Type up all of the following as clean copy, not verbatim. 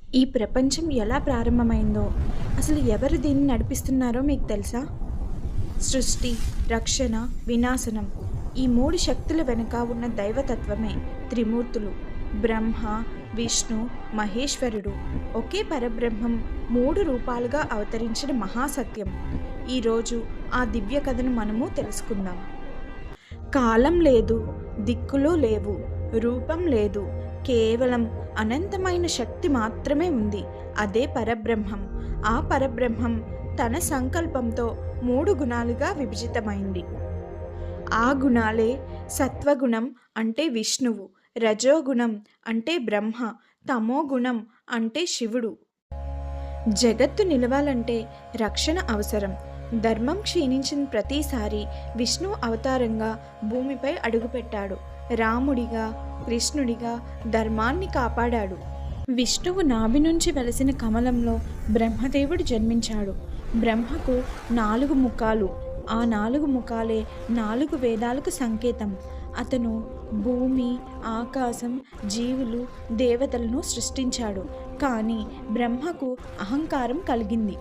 ఈ ప్రపంచం ఎలా ప్రారంభమైందో, అసలు ఎవరు దీన్ని నడిపిస్తున్నారో మీకు తెలుసా? సృష్టి, రక్షణ, వినాశనం. ఈ 3 శక్తుల వెనుక ఉన్న దైవతత్వమే త్రిమూర్తులు. బ్రహ్మ, విష్ణు, మహేశ్వరుడు. ఒకే పరబ్రహ్మం 3 రూపాలుగా అవతరించిన మహాసత్యం. ఈరోజు ఆ దివ్య కథను మనము తెలుసుకుందాం. కాలం లేదు, దిక్కులు లేవు, రూపం లేదు, కేవలం అనంతమైన శక్తి మాత్రమే ఉంది. అదే పరబ్రహ్మం. ఆ పరబ్రహ్మం తన సంకల్పంతో 3 గుణాలుగా విభజితమైంది. ఆ గుణాలే సత్వగుణం అంటే విష్ణువు, రజోగుణం అంటే బ్రహ్మ, తమోగుణం అంటే శివుడు. జగత్తు నిలవాలంటే రక్షణ అవసరం. ధర్మం క్షీణించిన ప్రతిసారి విష్ణువు అవతారంగా భూమిపై అడుగుపెట్టాడు. రాముడిగా, కృష్ణుడిగా ధర్మాన్ని కాపాడాడు. విష్ణువు నాభి నుంచి వెలసిన కమలంలో బ్రహ్మదేవుడు జన్మించాడు. బ్రహ్మకు 4 ముఖాలు. ఆ 4 ముఖాలే 4 వేదాలకు సంకేతం. అతను భూమి, ఆకాశం, జీవులు, దేవతలను సృష్టించాడు. కానీ బ్రహ్మకు అహంకారం కలిగింది.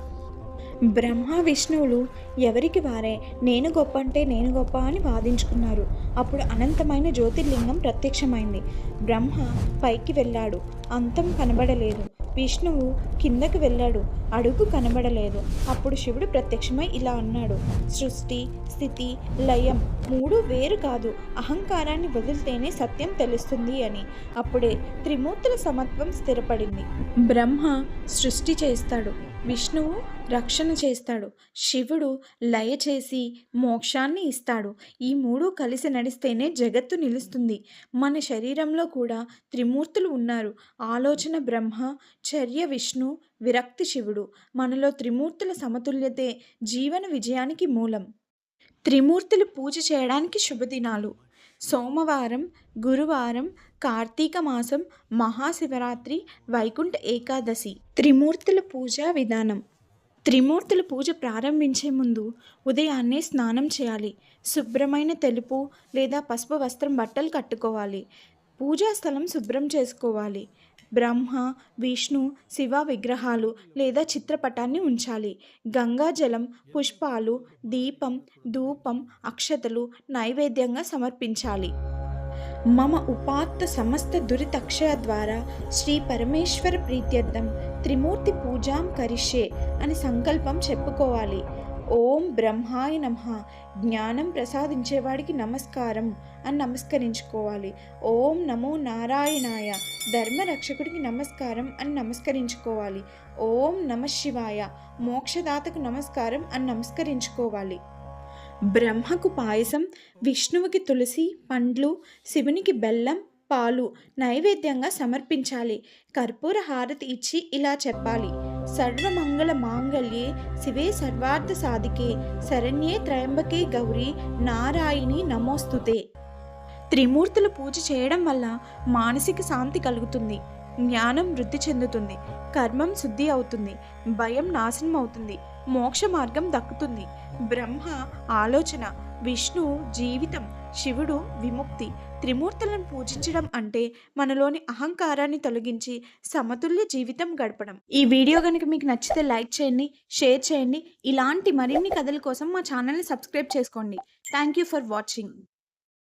బ్రహ్మ, విష్ణువులు ఎవరికి వారే నేను గొప్ప అంటే నేను గొప్ప అని వాదించుకున్నారు. అప్పుడు అనంతమైన జ్యోతిర్లింగం ప్రత్యక్షమైంది. బ్రహ్మ పైకి వెళ్ళాడు, అంతం కనబడలేదు. విష్ణువు కిందకి వెళ్ళాడు, అడుగు కనబడలేదు. అప్పుడు శివుడు ప్రత్యక్షమై ఇలా అన్నాడు: సృష్టి, స్థితి, లయం 3 వేరు కాదు. అహంకారాన్ని వదిలితేనే సత్యం తెలుస్తుంది అని. అప్పుడే త్రిమూర్తుల సమత్వం స్థిరపడింది. బ్రహ్మ సృష్టి చేస్తాడు, విష్ణువు రక్షణ చేస్తాడు, శివుడు లయ చేసి మోక్షాన్ని ఇస్తాడు. ఈ 3 కలిసి నడిస్తేనే జగత్తు నిలుస్తుంది. మన శరీరంలో కూడా త్రిమూర్తులు ఉన్నారు. ఆలోచన బ్రహ్మ, చర్య విష్ణు, విరక్తి శివుడు. మనలో త్రిమూర్తుల సమతుల్యతే జీవన విజయానికి మూలం. త్రిమూర్తులు పూజ చేయడానికి శుభదినాలు: సోమవారం, గురువారం, కార్తీక మాసం, మహాశివరాత్రి, వైకుంఠ ఏకాదశి. త్రిమూర్తుల పూజా విధానం: త్రిమూర్తుల పూజ ప్రారంభించే ముందు ఉదయాన్నే స్నానం చేయాలి. శుభ్రమైన తెలుపు లేదా పసుపు వస్త్రం బట్టలు కట్టుకోవాలి. పూజా స్థలం శుభ్రం చేసుకోవాలి. బ్రహ్మ, విష్ణు, శివ విగ్రహాలు లేదా చిత్రపటాన్ని ఉంచాలి. గంగాజలం, పుష్పాలు, దీపం, ధూపం, అక్షతలు నైవేద్యంగా సమర్పించాలి. మమ ఉపాత్త సమస్త దురితక్షయ ద్వారా శ్రీ పరమేశ్వర ప్రీత్యర్థం త్రిమూర్తి పూజాం కరిష్యే అని సంకల్పం చెప్పుకోవాలి. ఓం బ్రహ్మాయ నమః, జ్ఞానం ప్రసాదించేవాడికి నమస్కారం అని నమస్కరించుకోవాలి. ఓం నమో నారాయణాయ, ధర్మరక్షకుడికి నమస్కారం అని నమస్కరించుకోవాలి. ఓం నమ శివాయ, మోక్షదాతకు నమస్కారం అని నమస్కరించుకోవాలి. బ్రహ్మకు పాయసం, విష్ణువుకి తులసి పండ్లు, శివునికి బెల్లం, పాలు నైవేద్యంగా సమర్పించాలి. కర్పూర హారతి ఇచ్చి ఇలా చెప్పాలి: సర్వమంగళ మాంగళ్యే శివే సర్వార్థ సాధికే శరణ్యే త్రయంబకే గౌరీ నారాయణి నమోస్తుతే. త్రిమూర్తుల పూజ చేయడం వల్ల మానసిక శాంతి కలుగుతుంది, జ్ఞానం వృద్ధి చెందుతుంది, కర్మం శుద్ధి అవుతుంది, భయం నాశనం అవుతుంది, మోక్ష మార్గం దక్కుతుంది. బ్రహ్మ ఆలోచన, విష్ణు జీవితం, శివుడు విముక్తి. త్రిమూర్తులను పూజించడం అంటే మనలోని అహంకారాన్ని తొలగించి సమతుల్య జీవితం గడపడం. ఈ వీడియో కనుక మీకు నచ్చితే లైక్ చేయండి, షేర్ చేయండి. ఇలాంటి మరిన్ని కథల కోసం మా ఛానల్ని సబ్స్క్రైబ్ చేసుకోండి. Thank you for watching.